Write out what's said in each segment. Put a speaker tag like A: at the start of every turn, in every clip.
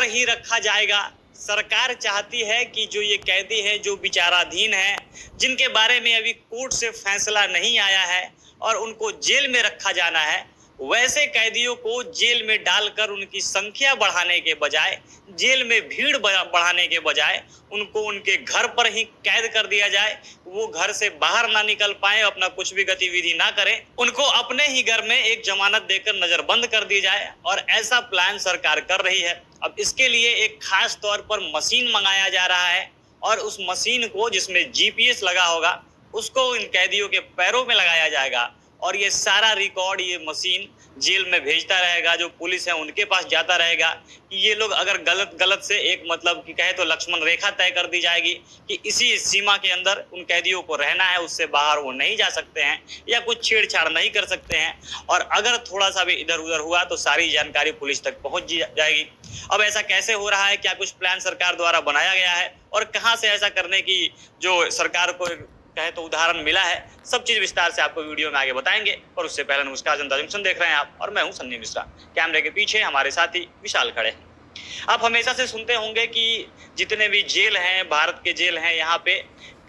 A: पर ही रखा जाएगा। सरकार चाहती है कि जो ये कैदी हैं, जो विचाराधीन हैं, जिनके बारे में अभी कोर्ट से फैसला नहीं आया है और उनको जेल में रखा जाना है, वैसे कैदियों को जेल में डालकर उनकी संख्या बढ़ाने के बजाय, जेल में भीड़ बढ़ाने के बजाय उनको उनके घर पर ही कैद कर दिया जाए। वो घर से बाहर ना निकल पाए, अपना कुछ भी गतिविधि ना करें, उनको अपने ही घर में एक जमानत देकर नजरबंद कर दी जाए। और ऐसा प्लान सरकार कर रही है। अब इसके लिए एक खास तौर पर मशीन मंगाया जा रहा है और उस मशीन को, जिसमें जीपीएस लगा होगा, उसको इन कैदियों के पैरों में लगाया जाएगा और ये सारा रिकॉर्ड ये मशीन जेल में भेजता रहेगा। जो पुलिस है उनके पास जाता रहेगा कि ये लोग अगर गलत से एक, मतलब कि कहे तो लक्ष्मण रेखा तय कर दी जाएगी कि इसी सीमा के अंदर उन कैदियों को रहना है, उससे बाहर वो नहीं जा सकते हैं या कुछ छेड़छाड़ नहीं कर सकते हैं। और अगर थोड़ा सा भी इधर उधर हुआ तो सारी जानकारी पुलिस तक पहुंच जाएगी। अब ऐसा कैसे हो रहा है, क्या कुछ प्लान सरकार द्वारा बनाया गया है और कहाँ से ऐसा करने की जो सरकार को कहे तो उदाहरण मिला है, सब चीज विस्तार से आपको वीडियो में आगे बताएंगे। और उससे पहले नमस्कार, जनता जंक्शन देख रहे हैं आप और मैं हूं सन्नी मिश्रा। कैमरे के पीछे हमारे साथी विशाल खड़े हैं। आप हमेशा से सुनते होंगे कि जितने भी जेल हैं, भारत के जेल हैं, यहाँ पे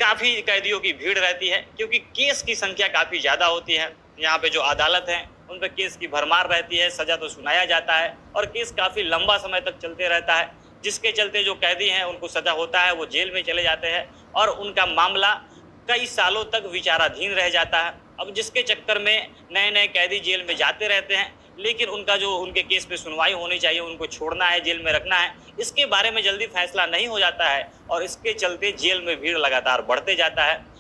A: काफी कैदियों की भीड़ रहती है क्योंकि केस की संख्या काफी ज्यादा होती है। यहाँ पे जो अदालत है उन पर केस की भरमार रहती है, सजा तो सुनाया जाता है और केस काफी लंबा समय तक चलते रहता है, जिसके चलते जो कैदी हैं उनको सजा होता है, वो जेल में चले जाते हैं और उनका मामला कई सालों तक विचाराधीन रह जाता है। अब जिसके चक्कर में नए नए कैदी जेल में जाते रहते हैं, लेकिन उनका जो उनके केस पे सुनवाई होनी चाहिए, उनको छोड़ना है, जेल में रखना है, इसके बारे में जल्दी फैसला नहीं हो जाता है और इसके चलते जेल में भीड़ लगातार बढ़ते जाता है।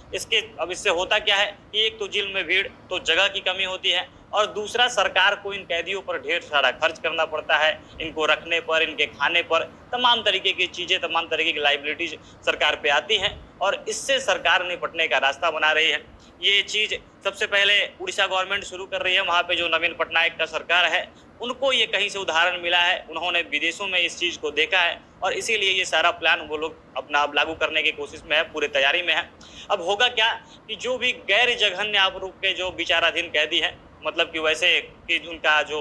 A: अब इससे होता क्या है कि एक तो जेल में भीड़, तो जगह की कमी होती है और दूसरा सरकार को इन कैदियों पर ढेर सारा खर्च करना पड़ता है, इनको रखने पर, इनके खाने पर, तमाम तरीके की चीज़ें, तमाम तरीके की लाइबिलिटीज सरकार पे आती हैं और इससे सरकार निपटने का रास्ता बना रही है। ये चीज़ सबसे पहले उड़ीसा गवर्नमेंट शुरू कर रही है। वहाँ पे जो नवीन पटनायक का सरकार है, उनको ये कहीं से उदाहरण मिला है, उन्होंने विदेशों में इस चीज़ को देखा है और इसीलिए ये सारा प्लान वो लोग अपना अब लागू करने की कोशिश में है, पूरे तैयारी में है। अब होगा क्या कि जो भी गैर जघन्य आरोप के जो विचाराधीन कैदी हैं, मतलब कि वैसे कि उनका जो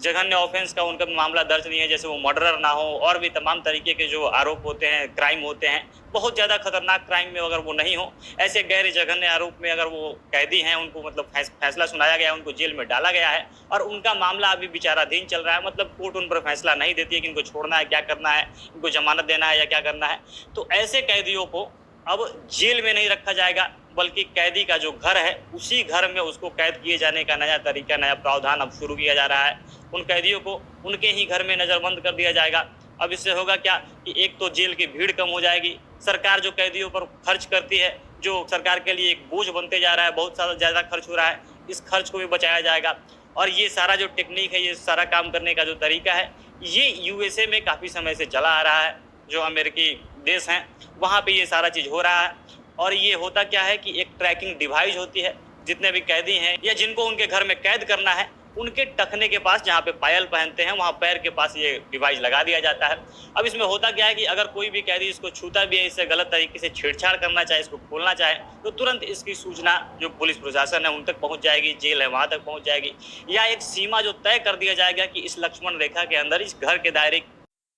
A: जघन्य ऑफेंस का उनका मामला दर्ज नहीं है, जैसे वो मर्डरर ना हो और भी तमाम तरीके के जो आरोप होते हैं, क्राइम होते हैं, बहुत ज़्यादा खतरनाक क्राइम में अगर वो नहीं हो, ऐसे गैर जघन्य आरोप में अगर वो कैदी हैं, उनको मतलब फैसला सुनाया गया है, उनको जेल में डाला गया है और उनका मामला अभी विचाराधीन चल रहा है, मतलब कोर्ट उन पर फैसला नहीं देती है कि इनको छोड़ना है, क्या करना है, इनको जमानत देना है या क्या करना है, तो ऐसे कैदियों को अब जेल में नहीं रखा जाएगा, बल्कि कैदी का जो घर है उसी घर में उसको कैद किए जाने का नया तरीका, नया प्रावधान अब शुरू किया जा रहा है। उन कैदियों को उनके ही घर में नज़रबंद कर दिया जाएगा। अब इससे होगा क्या कि एक तो जेल की भीड़ कम हो जाएगी, सरकार जो कैदियों पर खर्च करती है, जो सरकार के लिए एक बोझ बनते जा रहा है, बहुत सारा ज़्यादा खर्च हो रहा है, इस खर्च को भी बचाया जाएगा। और ये सारा जो टेक्निक है, ये सारा काम करने का जो तरीका है, ये यूएसए में काफ़ी समय से चला आ रहा है। जो अमेरिकी देश हैं वहाँ पे ये सारा चीज़ हो रहा है और ये होता क्या है कि एक ट्रैकिंग डिवाइस होती है, जितने भी कैदी हैं या जिनको उनके घर में कैद करना है, उनके टखने के पास जहाँ पे पायल पहनते हैं, वहाँ पैर के पास ये डिवाइस लगा दिया जाता है। अब इसमें होता क्या है कि अगर कोई भी कैदी इसको छूता भी है, इससे गलत तरीके से छेड़छाड़ करना चाहे, इसको खोलना चाहे, तो तुरंत इसकी सूचना जो पुलिस प्रशासन है उन तक पहुँच जाएगी, जेल है वहाँ तक पहुँच जाएगी, या एक सीमा जो तय कर दिया जाएगा कि इस लक्ष्मण रेखा के अंदर, इस घर के दायरे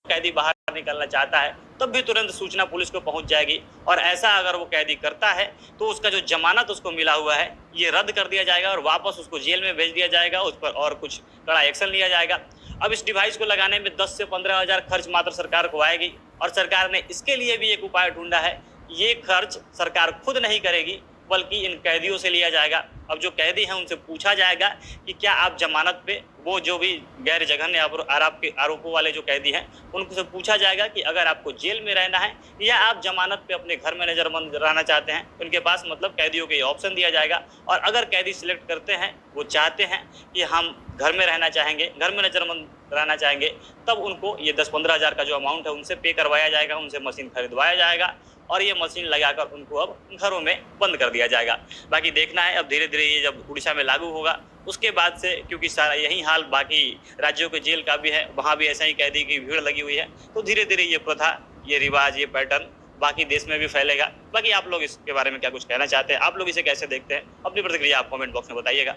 A: कैदी बाहर निकलना चाहता है, तब भी तुरंत सूचना पुलिस को पहुंच जाएगी। और ऐसा अगर वो कैदी करता है तो उसका जो जमानत उसको मिला हुआ है ये रद्द कर दिया जाएगा और वापस उसको जेल में भेज दिया जाएगा, उस पर और कुछ कड़ा एक्शन लिया जाएगा। अब इस डिवाइस को लगाने में 10 से 15 हज़ार खर्च मात्र सरकार को आएगी और सरकार ने इसके लिए भी एक उपाय ढूंढा है। ये खर्च सरकार खुद नहीं करेगी, बल्कि इन कैदियों से लिया जाएगा। अब जो कैदी हैं उनसे पूछा जाएगा कि क्या आप जमानत पे, वो जो भी गैर जघन्य आरोपों वाले जो कैदी हैं उनसे पूछा जाएगा कि अगर आपको जेल में रहना है या आप जमानत पे अपने घर में नज़रबंद रहना चाहते हैं, तो उनके पास मतलब कैदियों को ये ऑप्शन दिया जाएगा। और अगर कैदी सिलेक्ट करते हैं, वो चाहते हैं कि हम घर में रहना चाहेंगे, घर में नज़रबंद रहना चाहेंगे, तब उनको ये 10-15 हज़ार का जो अमाउंट है उनसे पे करवाया जाएगा, उनसे मशीन खरीदवाया जाएगा और ये मशीन लगाकर उनको अब घरों में बंद कर दिया जाएगा। बाकी देखना है अब धीरे धीरे ये जब उड़ीसा में लागू होगा उसके बाद से, क्योंकि सारा यही हाल बाकी राज्यों के जेल का भी है, वहाँ भी ऐसा ही कैदी की भीड़ लगी हुई है, तो धीरे धीरे ये प्रथा, ये रिवाज, ये पैटर्न बाकी देश में भी फैलेगा। बाकी आप लोग इसके बारे में क्या कुछ कहना चाहते हैं, आप लोग इसे कैसे देखते हैं, अपनी प्रतिक्रिया आप कमेंट बॉक्स में बताइएगा।